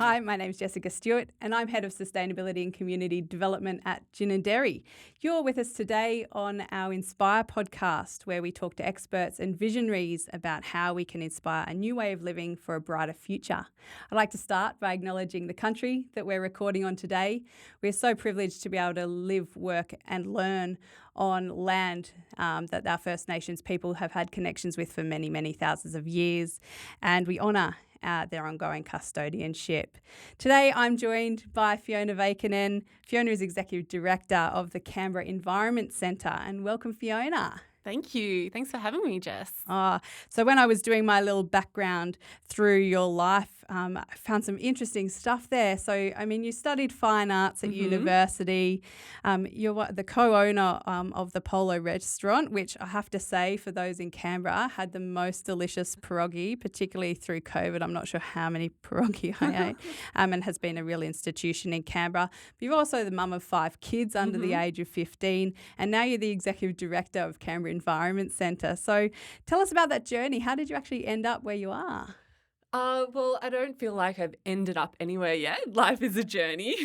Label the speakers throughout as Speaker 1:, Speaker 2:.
Speaker 1: Hi, my name's Jessica Stewart and I'm Head of Sustainability and Community Development at Ginninderry. You're with us today on our Inspire podcast, where we talk to experts and visionaries about how we can inspire a new way of living for a brighter future. I'd like to start by acknowledging the country that we're recording on today. We're so privileged to be able to live, work and learn on land that our First Nations people have had connections with for many, many thousands of years, and we honour their ongoing custodianship. Today I'm joined by Fiona Veikkanen. Fiona is Executive Director of the Canberra Environment Centre, and welcome, Fiona.
Speaker 2: Thank you. Thanks for having me, Jess.
Speaker 1: So when I was doing my little background through your life, I found some interesting stuff there. So, I mean, you studied fine arts at university. You're the co-owner of the Polo restaurant, which I have to say, for those in Canberra, had the most delicious pierogi, particularly through COVID. I'm not sure how many pierogi I ate, and has been a real institution in Canberra. But you're also the mum of 5 kids under the age of 15, and now you're the Executive Director of Canberra Environment Centre. So tell us about that journey. How did you actually end up where you are?
Speaker 2: Well, I don't feel like I've ended up anywhere yet. Life is a journey.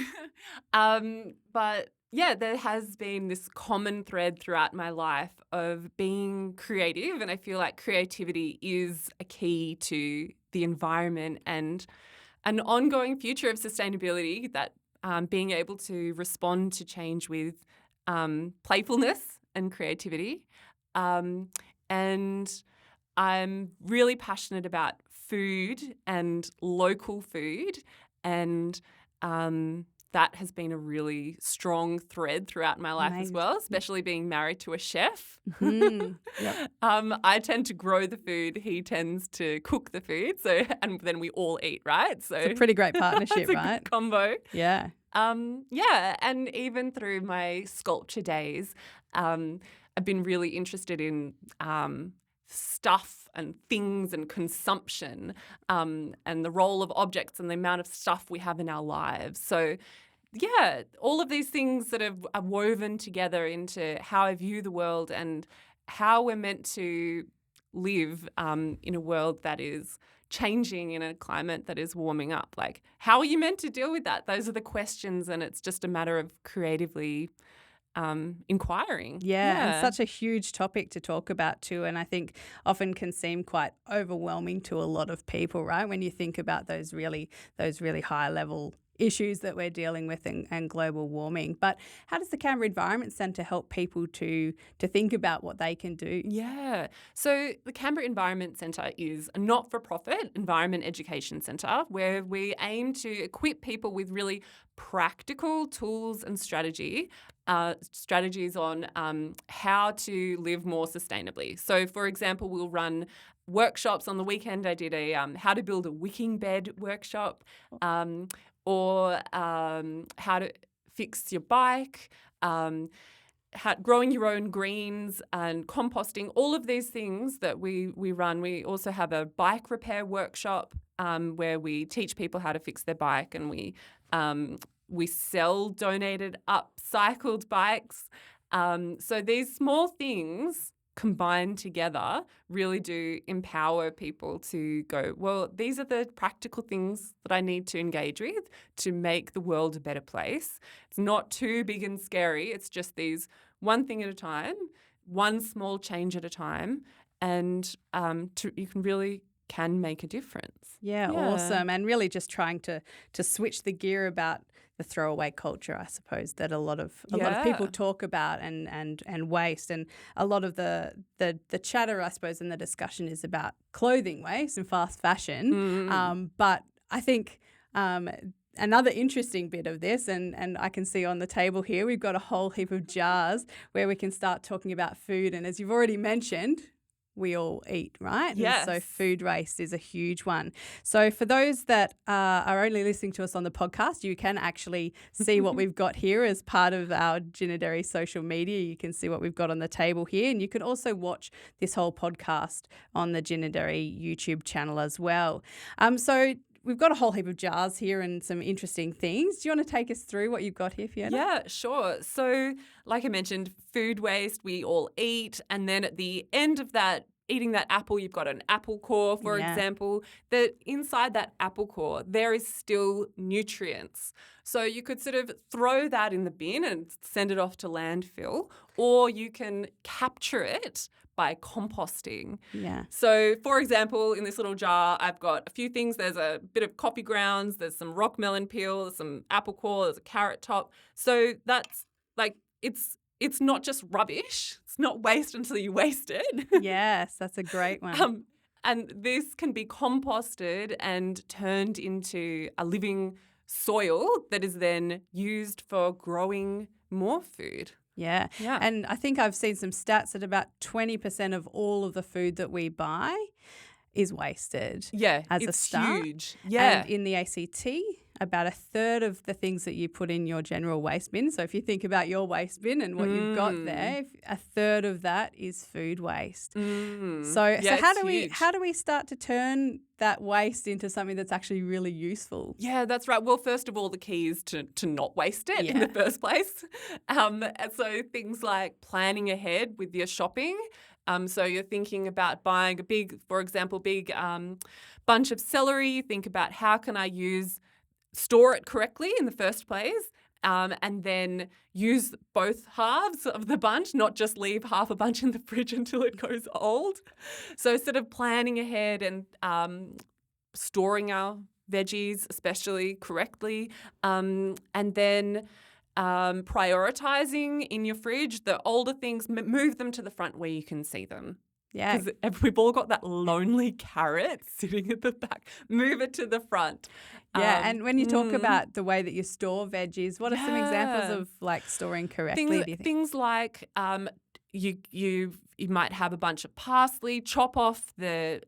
Speaker 2: But yeah, there has been this common thread throughout my life of being creative, and I feel like creativity is a key to the environment and an ongoing future of sustainability, that being able to respond to change with playfulness and creativity. And I'm really passionate about food and local food, and that has been a really strong thread throughout my life as well, especially being married to a chef.
Speaker 1: Yep.
Speaker 2: I tend to grow the food, he tends to cook the food, and then we all eat, right? So
Speaker 1: it's a pretty great partnership,
Speaker 2: it's a
Speaker 1: right?
Speaker 2: good combo.
Speaker 1: Yeah.
Speaker 2: And even through my sculpture days, I've been really interested in stuff and things and consumption, and the role of objects and the amount of stuff we have in our lives. So yeah, all of these things that are woven together into how I view the world and how we're meant to live in a world that is changing, in a climate that is warming up. Like, how are you meant to deal with that? Those are the questions, and it's just a matter of creatively inquiring.
Speaker 1: Yeah, and such a huge topic to talk about too, and I think often can seem quite overwhelming to a lot of people, right? When you think about those really high level issues that we're dealing with and global warming. But how does the Canberra Environment Centre help people to think about what they can do?
Speaker 2: Yeah. So the Canberra Environment Centre is a not-for-profit environment education centre where we aim to equip people with really practical tools and strategies on how to live more sustainably. So, for example, we'll run workshops. On the weekend I did a how to build a wicking bed workshop, or how to fix your bike, growing your own greens and composting, all of these things that we run. We also have a bike repair workshop where we teach people how to fix their bike, and we sell donated upcycled bikes. So these small things combined together really do empower people to go, well, these are the practical things that I need to engage with to make the world a better place. It's not too big and scary. It's just these one thing at a time, one small change at a time, and you can make a difference.
Speaker 1: Yeah, awesome. And really just trying to switch the gear about the throwaway culture, I suppose, that a lot of people talk about, and waste, and a lot of the chatter, I suppose, in the discussion is about clothing waste and fast fashion. But I think another interesting bit of this, and I can see on the table here, we've got a whole heap of jars where we can start talking about food. And as you've already mentioned, we all eat, right?
Speaker 2: Yes.
Speaker 1: And so food waste is a huge one. So for those that are only listening to us on the podcast, you can actually see what we've got here as part of our Ginninderry social media. You can see what we've got on the table here, and you can also watch this whole podcast on the Ginninderry YouTube channel as well. So we've got a whole heap of jars here and some interesting things. Do you want to take us through what you've got here, Fiona?
Speaker 2: Yeah, sure. So like I mentioned, food waste, we all eat. And then at the end of that eating that apple, you've got an apple core, for example, that inside that apple core, there is still nutrients. So you could sort of throw that in the bin and send it off to landfill, or you can capture it by composting.
Speaker 1: Yeah.
Speaker 2: So, for example, in this little jar, I've got a few things. There's a bit of coffee grounds, there's some rock melon peel, there's some apple core, there's a carrot top. So that's like, it's not just rubbish. It's not waste until you waste it.
Speaker 1: Yes, that's a great one.
Speaker 2: And this can be composted and turned into a living soil that is then used for growing more food.
Speaker 1: Yeah. And I think I've seen some stats that about 20% of all of the food that we buy is wasted.
Speaker 2: Yeah,
Speaker 1: as
Speaker 2: it's
Speaker 1: a start.
Speaker 2: huge. Yeah.
Speaker 1: And in the ACT, about a third of the things that you put in your general waste bin. So if you think about your waste bin and what you've got there, a third of that is food waste. So how do we start to turn that waste into something that's actually really useful?
Speaker 2: Yeah, that's right. Well, first of all, the key is to not waste it in the first place. So things like planning ahead with your shopping. So you're thinking about buying a big bunch of celery. Think about how can I store it correctly in the first place, and then use both halves of the bunch, not just leave half a bunch in the fridge until it goes old. So sort of planning ahead and storing our veggies especially correctly, and then prioritising in your fridge. The older things, move them to the front where you can see them.
Speaker 1: Yeah.
Speaker 2: Because we've all got that lonely carrot sitting at the back. Move it to the front.
Speaker 1: Yeah, and when you talk about the way that you store veggies, what are some examples of like storing correctly, do you think?
Speaker 2: Things like you might have a bunch of parsley, chop off the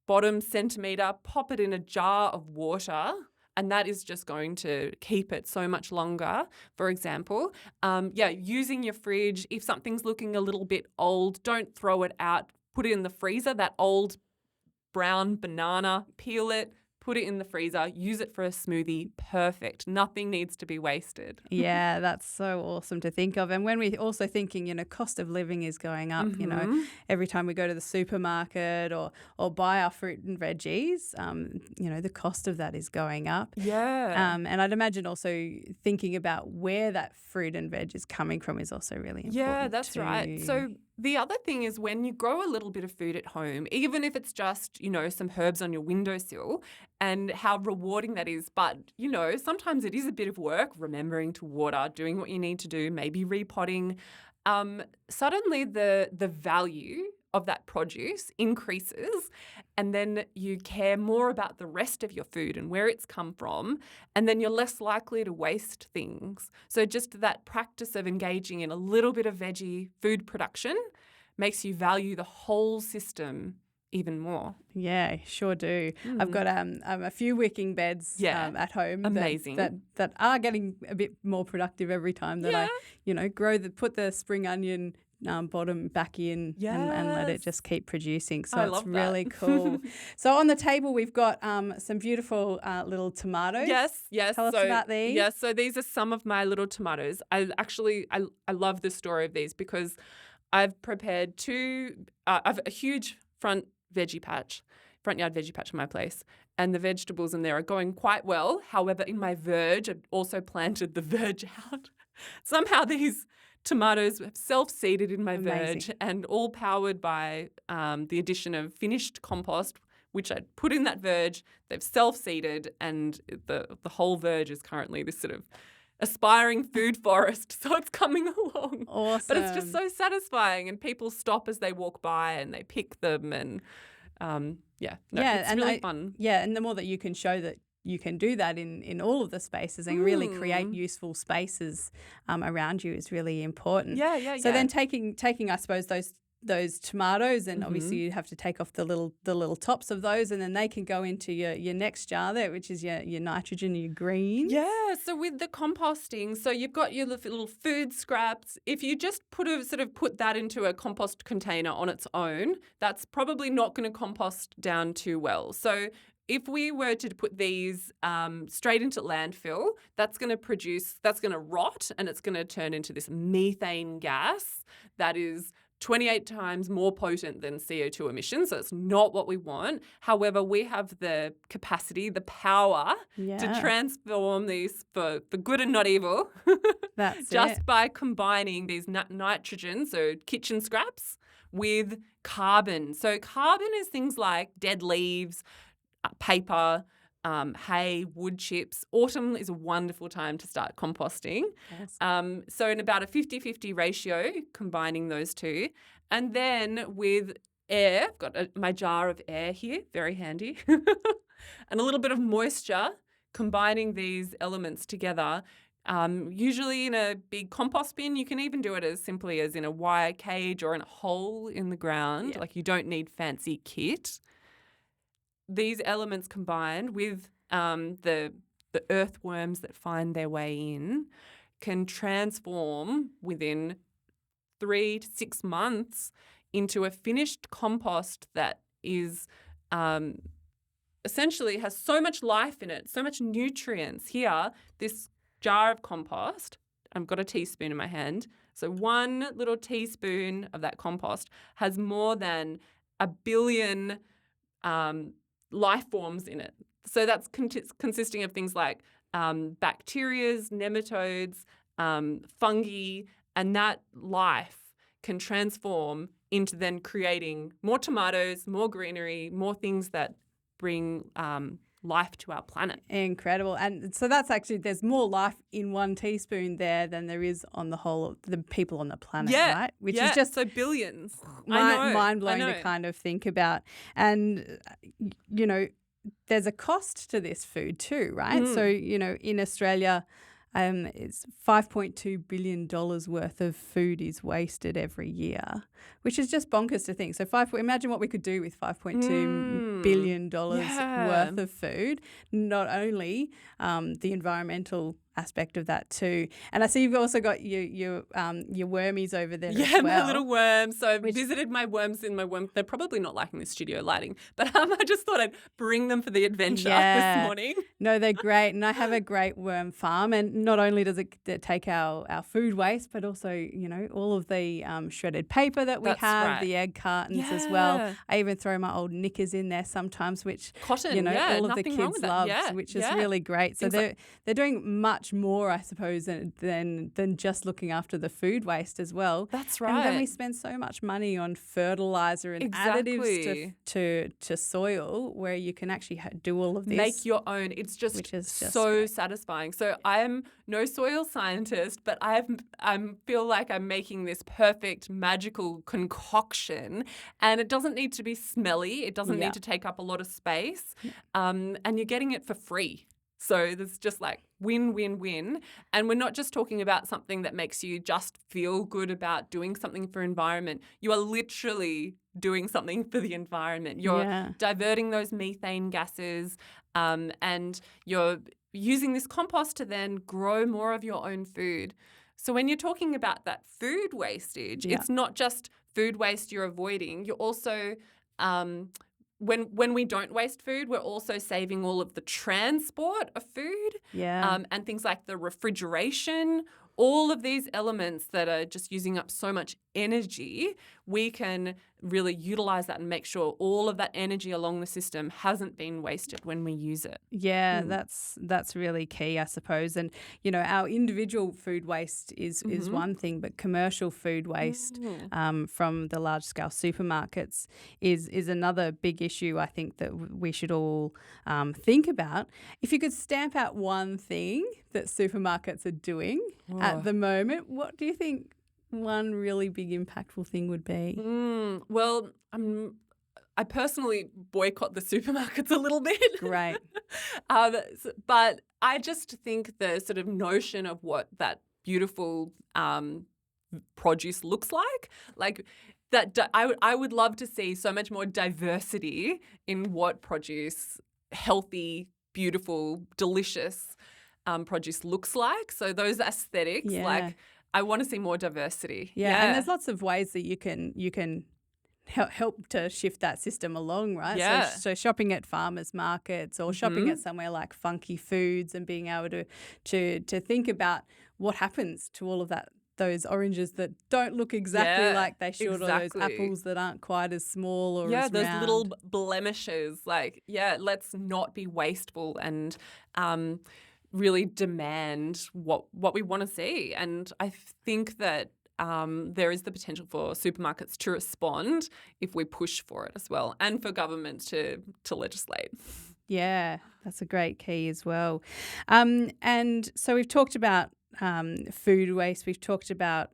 Speaker 2: bottom centimetre, pop it in a jar of water, and that is just going to keep it so much longer, for example. Using your fridge. If something's looking a little bit old, don't throw it out. Put it in the freezer. That old brown banana, peel it, put it in the freezer, use it for a smoothie. Perfect. Nothing needs to be wasted.
Speaker 1: Yeah, that's so awesome to think of. And when we're also thinking, cost of living is going up, every time we go to the supermarket or buy our fruit and veggies, the cost of that is going up.
Speaker 2: Yeah.
Speaker 1: And I'd imagine also thinking about where that fruit and veg is coming from is also really important.
Speaker 2: Yeah, that's right. So the other thing is when you grow a little bit of food at home, even if it's just, some herbs on your windowsill, and how rewarding that is. But, sometimes it is a bit of work, remembering to water, doing what you need to do, maybe repotting. Suddenly the value of that produce increases, and then you care more about the rest of your food and where it's come from, and then you're less likely to waste things. So just that practice of engaging in a little bit of veggie food production makes you value the whole system even more.
Speaker 1: Yeah, sure do. I've got a few wicking beds at home.
Speaker 2: Amazing.
Speaker 1: That are getting a bit more productive every time that I, put the spring onion bottom back in and let it just keep producing. So it's really cool. So on the table we've got some beautiful little tomatoes.
Speaker 2: Yes.
Speaker 1: Tell us about these.
Speaker 2: Yes, so these are some of my little tomatoes. I love the story of these because I've prepared I've a huge front yard veggie patch in my place, and the vegetables in there are going quite well. However, in my verge, I've also planted the verge out. Somehow these tomatoes have self-seeded in my verge, and all powered by the addition of finished compost, which I put in that verge. They've self-seeded, and the whole verge is currently this sort of aspiring food forest. So it's coming along.
Speaker 1: Awesome.
Speaker 2: But it's just so satisfying, and people stop as they walk by and they pick them, and it's really fun.
Speaker 1: Yeah, and the more that you can show that you can do that in all of the spaces and really create useful spaces around you is really important. So then taking I suppose those tomatoes, and obviously you have to take off the little tops of those, and then they can go into your next jar there, which is your nitrogen, your greens.
Speaker 2: Yeah, so with the composting, so you've got your little food scraps. If you just put that into a compost container on its own, that's probably not going to compost down too well. So if we were to put these straight into landfill, that's going to rot, and it's going to turn into this methane gas that is 28 times more potent than CO2 emissions. So it's not what we want. However, we have the capacity, the power to transform these for good and not evil.
Speaker 1: That's
Speaker 2: just
Speaker 1: it.
Speaker 2: by combining these nitrogen, so kitchen scraps, with carbon. So carbon is things like dead leaves, paper, hay, wood chips. Autumn is a wonderful time to start composting.
Speaker 1: Awesome.
Speaker 2: So in about a 50-50 ratio, combining those two. And then with air, I've got my jar of air here, very handy, and a little bit of moisture, combining these elements together. Usually in a big compost bin. You can even do it as simply as in a wire cage or in a hole in the ground.
Speaker 1: Yeah.
Speaker 2: Like you don't need fancy kit. These elements combined with the earthworms that find their way in can transform within 3 to 6 months into a finished compost that is essentially has so much life in it, so much nutrients. Here, this jar of compost, I've got a teaspoon in my hand. So 1 little teaspoon of that compost has more than 1 billion life forms in it. So that's consisting of things like bacterias, nematodes, fungi, and that life can transform into then creating more tomatoes, more greenery, more things that bring life to our planet.
Speaker 1: Incredible. And so that's actually, there's more life in 1 teaspoon there than there is on the whole of the people on the planet, right? Which is just
Speaker 2: so billions.
Speaker 1: mind-blowing to kind of think about. And, you know, there's a cost to this food too, right? So, you know, in Australia, it's $5.2 billion worth of food is wasted every year, which is just bonkers to think. So imagine what we could do with $5.2 billion worth of food, not only the environmental aspect of that too. And I see you've also got your wormies over there as well.
Speaker 2: Yeah, my little worms. So I visited my worms in my worm. They're probably not liking the studio lighting, but I just thought I'd bring them for the adventure this morning.
Speaker 1: No, they're great. And I have a great worm farm. And not only does it take our food waste, but also, you know, all of the shredded paper that we have, the egg cartons as well. I even throw my old knickers in there sometimes, which,
Speaker 2: cotton,
Speaker 1: you know, all of the kids love, which is really great. So they're doing much more, I suppose, than just looking after the food waste as well.
Speaker 2: That's right.
Speaker 1: And then we spend so much money on fertilizer and additives to soil, where you can actually do all of this.
Speaker 2: Make your own. It's just so satisfying. So I am no soil scientist, but I feel like I'm making this perfect magical concoction, and it doesn't need to be smelly. It doesn't need to take up a lot of space, and you're getting it for free. So there's just like win, win, win. And we're not just talking about something that makes you just feel good about doing something for environment. You are literally doing something for the environment. You're diverting those methane gases, and you're using this compost to then grow more of your own food. So when you're talking about that food wastage, it's not just food waste you're avoiding. You're also when we don't waste food, we're also saving all of the transport of food and things like the refrigeration, all of these elements that are just using up so much energy. We can really utilize that and make sure all of that energy along the system hasn't been wasted when we use it.
Speaker 1: Yeah, that's really key, I suppose. And, you know, our individual food waste is one thing, but commercial food waste from the large-scale supermarkets is another big issue, I think, that we should all think about. If you could stamp out one thing that supermarkets are doing at the moment, what do you think one really big impactful thing would be?
Speaker 2: Well, I personally boycott the supermarkets a little bit.
Speaker 1: Great.
Speaker 2: But I just think the sort of notion of what that beautiful produce looks like that I would love to see so much more diversity in what produce, healthy, beautiful, delicious produce looks like. So those aesthetics, like I want to see more diversity.
Speaker 1: Yeah, and there's lots of ways that you can help to shift that system along, right?
Speaker 2: Yeah.
Speaker 1: So shopping at farmers markets or shopping at somewhere like Funky Foods and being able to think about what happens to all of that those oranges that don't look exactly like they should, or those apples that aren't quite as small or as
Speaker 2: those
Speaker 1: round.
Speaker 2: little blemishes. Let's not be wasteful and really demand what we want to see. And I think that there is the potential for supermarkets to respond if we push for it as well, and for government to legislate.
Speaker 1: Yeah, that's a great key as well. And so we've talked about food waste. We've talked about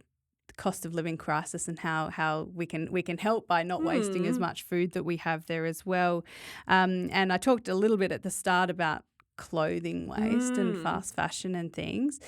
Speaker 1: the cost of living crisis and how we can help by not wasting as much food that we have there as well. And I talked a little bit at the start about clothing waste and fast fashion and things.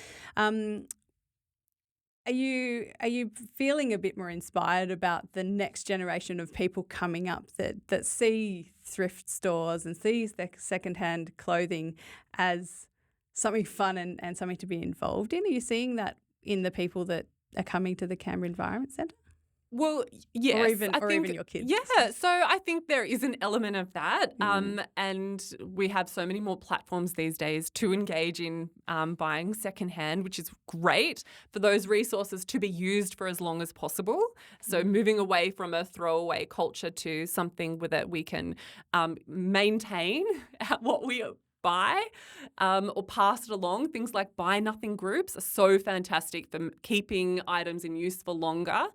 Speaker 1: Are you feeling a bit more inspired about the next generation of people coming up that see thrift stores and see secondhand clothing as something fun and something to be involved in? Are you seeing that in the people that are coming to the Canberra Environment Centre?
Speaker 2: Well, yes.
Speaker 1: Or even your kids.
Speaker 2: Yeah, so I think there is an element of that. And we have so many more platforms these days to engage in buying secondhand, which is great for those resources to be used for as long as possible. So moving away from a throwaway culture to something that we can maintain what we buy or pass it along. Things like buy nothing groups are so fantastic for keeping items in use for longer.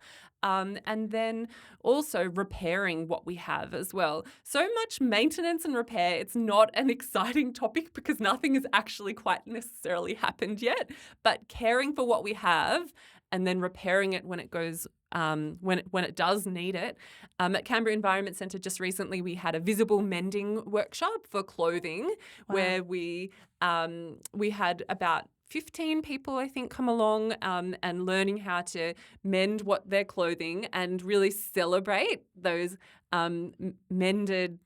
Speaker 2: And then also repairing what we have as well. So much maintenance and repair, it's not an exciting topic because nothing has actually quite necessarily happened yet. But caring for what we have and then repairing it when it goes when it does need it. At Canberra Environment Centre just recently we had a visible mending workshop for clothing where we had about 15 people, I think, come along and learning how to mend their clothing and really celebrate those mended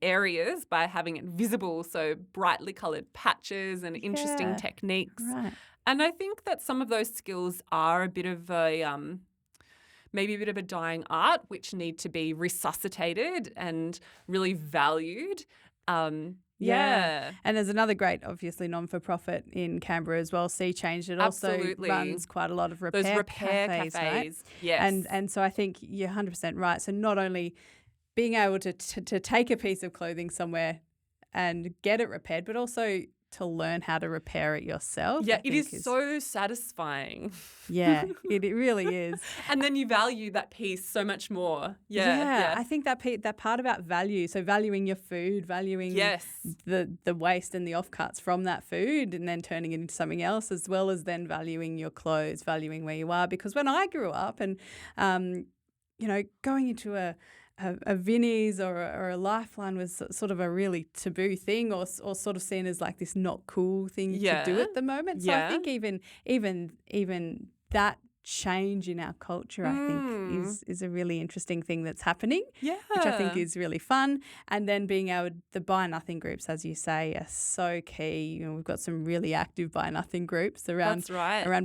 Speaker 2: areas by having it visible, so brightly coloured patches and interesting techniques.
Speaker 1: Right.
Speaker 2: And I think that some of those skills are a bit of maybe a bit of a dying art, which need to be resuscitated and really valued. Yeah.
Speaker 1: And there's another great, obviously, non-for-profit in Canberra as well, Sea Change. It also runs quite a lot of repair cafes. Right?
Speaker 2: Yes.
Speaker 1: And so I think you're 100% right. So not only being able to take a piece of clothing somewhere and get it repaired, but also to learn how to repair it yourself.
Speaker 2: Yeah, it is so satisfying.
Speaker 1: Yeah, it really is.
Speaker 2: And then you value that piece so much more. Yeah.
Speaker 1: I think that part about value, so valuing your food, valuing the waste and the offcuts from that food and then turning it into something else, as well as then valuing your clothes, valuing where you are. Because when I grew up and, going into a Vinnie's or a Lifeline was sort of a really taboo thing or sort of seen as like this not cool thing to do at the moment. So I think even that change in our culture, I think, is a really interesting thing that's happening, which I think is really fun. And then being able to buy nothing groups, as you say, are so key. We've got some really active buy nothing groups around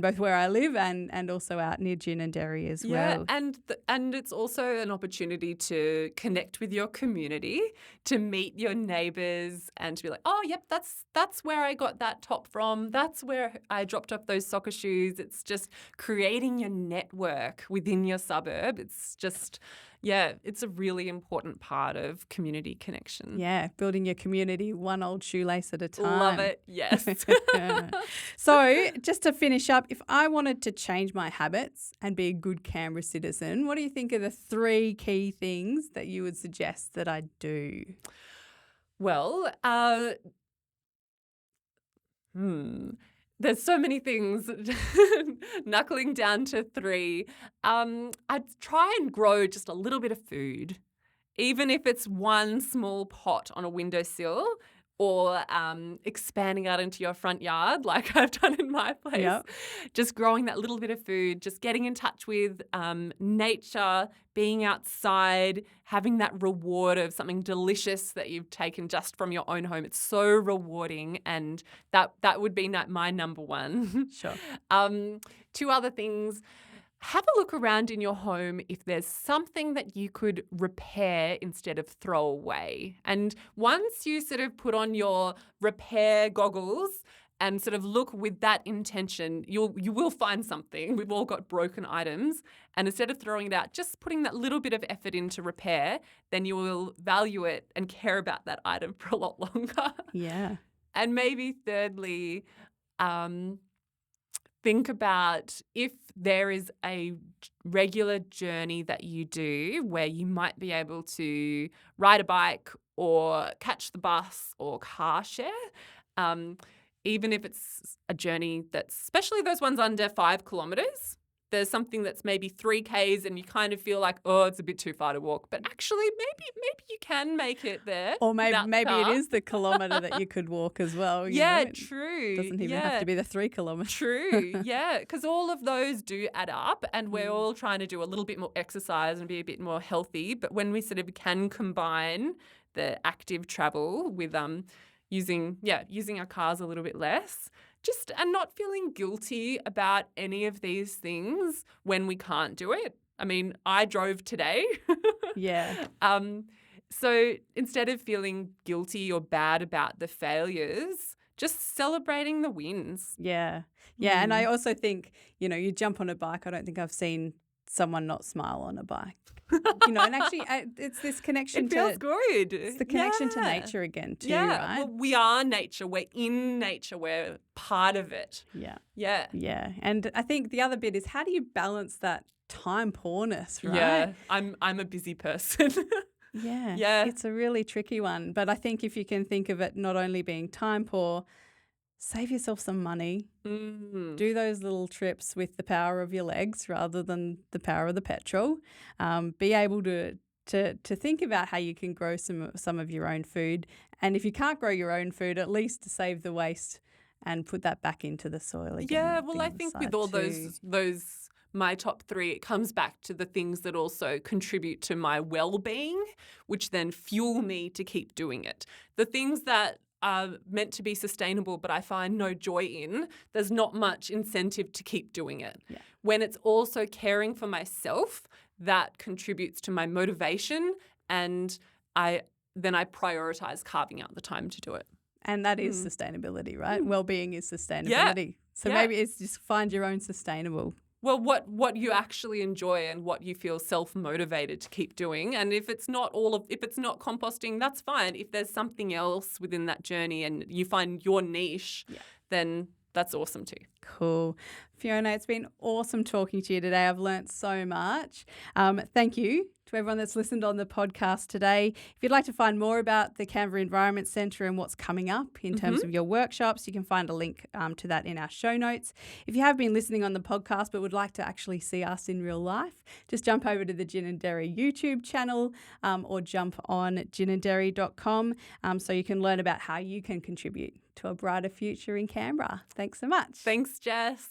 Speaker 1: both where I live and also out near Ginninderry as well.
Speaker 2: And it's also an opportunity to connect with your community, to meet your neighbours and to be like, oh, yep, that's where I got that top from. That's where I dropped off those soccer shoes. It's just creating your network within your suburb. It's just, it's a really important part of community connection.
Speaker 1: Yeah, building your community one old shoelace at a time.
Speaker 2: Love it, yes.
Speaker 1: So just to finish up, if I wanted to change my habits and be a good Canberra citizen, what do you think are the 3 key things that you would suggest that I do?
Speaker 2: Well, there's so many things, knuckling down to 3. I'd try and grow just a little bit of food, even if it's one small pot on a windowsill or expanding out into your front yard like I've done in my place. Yep. Just growing that little bit of food, just getting in touch with nature, being outside, having that reward of something delicious that you've taken just from your own home. It's so rewarding, and that would be my number 1.
Speaker 1: Sure.
Speaker 2: 2 other things. Have a look around in your home if there's something that you could repair instead of throw away. And once you sort of put on your repair goggles and sort of look with that intention, you will find something. We've all got broken items. And instead of throwing it out, just putting that little bit of effort into repair, then you will value it and care about that item for a lot longer.
Speaker 1: Yeah.
Speaker 2: And maybe thirdly, think about if there is a regular journey that you do where you might be able to ride a bike or catch the bus or car share, even if it's a journey that's, especially those ones under 5 kilometres, there's something that's maybe 3 Ks and you kind of feel like, oh, it's a bit too far to walk. But actually, maybe you can make it there.
Speaker 1: Or maybe it is the
Speaker 2: 1
Speaker 1: kilometre that you could walk as well.
Speaker 2: Yeah,
Speaker 1: know?
Speaker 2: true.
Speaker 1: It doesn't even have to be the 3 kilometres.
Speaker 2: True, yeah, because all of those do add up, and we're all trying to do a little bit more exercise and be a bit more healthy. But when we sort of can combine the active travel with using our cars a little bit less, and not feeling guilty about any of these things when we can't do it. I mean, I drove today.
Speaker 1: Yeah.
Speaker 2: So instead of feeling guilty or bad about the failures, just celebrating the wins.
Speaker 1: Yeah. Yeah. And I also think, you jump on a bike. I don't think I've seen someone not smile on a bike. And actually it's this connection
Speaker 2: it feels good.
Speaker 1: It's the connection to nature again too, right?
Speaker 2: Well, we are nature. We're in nature. We're part of it.
Speaker 1: Yeah.
Speaker 2: Yeah.
Speaker 1: Yeah. And I think the other bit is, how do you balance that time poorness, right?
Speaker 2: Yeah. I'm a busy person.
Speaker 1: Yeah.
Speaker 2: Yeah.
Speaker 1: It's a really tricky one. But I think if you can think of it not only being time poor, save yourself some money. Do those little trips with the power of your legs rather than the power of the petrol. Be able to think about how you can grow some of your own food. And if you can't grow your own food, at least to save the waste and put that back into the soil again.
Speaker 2: Yeah, well, I think with all those my top 3, it comes back to the things that also contribute to my well-being, which then fuel me to keep doing it. The things that are meant to be sustainable but I find no joy in, there's not much incentive to keep doing it.
Speaker 1: Yeah.
Speaker 2: When it's also caring for myself, that contributes to my motivation, and I prioritise carving out the time to do it.
Speaker 1: And that is sustainability, right? Well-being is sustainability. So maybe it's just find your own sustainable.
Speaker 2: Well, what you actually enjoy and what you feel self-motivated to keep doing. And if it's not composting, that's fine. If there's something else within that journey and you find your niche, then that's awesome too.
Speaker 1: Cool. Fiona, it's been awesome talking to you today. I've learnt so much. Thank you to everyone that's listened on the podcast today. If you'd like to find more about the Canberra Environment Centre and what's coming up in terms of your workshops, you can find a link to that in our show notes. If you have been listening on the podcast but would like to actually see us in real life, just jump over to the Ginninderry YouTube channel or jump on ginninderry.com so you can learn about how you can contribute to a brighter future in Canberra. Thanks so much.
Speaker 2: Thanks, Jess.